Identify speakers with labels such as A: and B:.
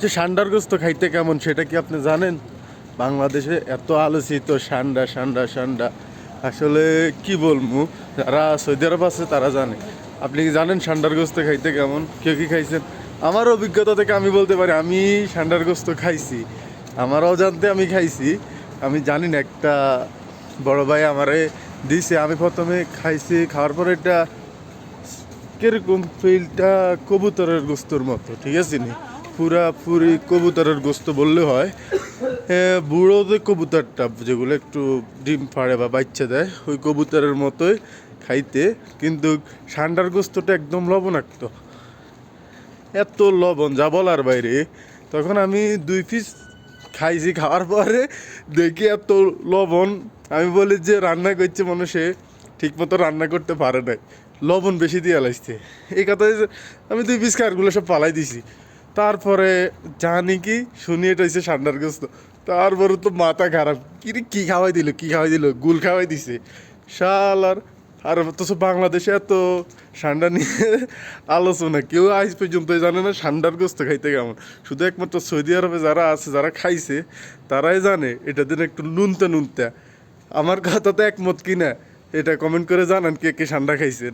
A: যে সান্ডার গোস্ত খাইতে কেমন সেটা কি আপনি জানেন? বাংলাদেশে এত আলোচিত সান্ডা সান্ডা সান্ডা, আসলে কি বলবো, যারা সৌদি আরব আছে তারা জানে। আপনি কি জানেন সান্ডার গোস্ত খাইতে কেমন? কেউ কি খাইছেন? আমার অভিজ্ঞতা থেকে আমি বলতে পারি আমি সান্ডার গোস্ত খাইছি, আমার অজান্তে আমি খাইছি। আমি জানি না, একটা বড় ভাই আমারে দিছে, আমি প্রথমে খাইছি, খাওয়ার পরে এটা কিরকম ফিলটা কবুতরের গোস্তর মতো, ঠিক আছে নি, পুরি কবুতরের গোস্ত বললে হয়। বুড়ো যে কবুতরটা যেগুলো একটু ডিম ফাড়ে বা বাচ্চা দেয়, ওই কবুতরের মতোই খাইতে, কিন্তু ষান্ডার গোস্তটা একদম লবণাক্ত, এত লবণ যা বলার বাইরে। তখন আমি 2 পিস খাইছি, খাওয়ার পরে দেখি এত লবণ, আমি বলি যে রান্না করছে মানুষে ঠিক মতো রান্না করতে পারে নাই, লবণ বেশি দিয়ে লাগছে। এই কথায় আমি 2 পিস খারগুলো সব পালাই দিছি। তারপরে জানি কি শুনি এটা হচ্ছে ষান্ডার গোস্ত, তারপরে তো মাথা খারাপ, কি খাওয়াই দিল গুল খাওয়াই দিছে শালার। আর অথচ বাংলাদেশে এত ঠান্ডা নিয়ে আলোচনা, কেউ আজ পর্যন্ত জানে না ঠান্ডার গোস্ত খাইতে কেমন। শুধু একমাত্র সৌদি আরবে যারা আছে, যারা খাইছে, তারাই জানে এটা দিন একটু নুনতা নুনতা। আমার কথাতে একমত কিনা এটা কমেন্ট করে জানান কে কে ঠান্ডা খাইছেন।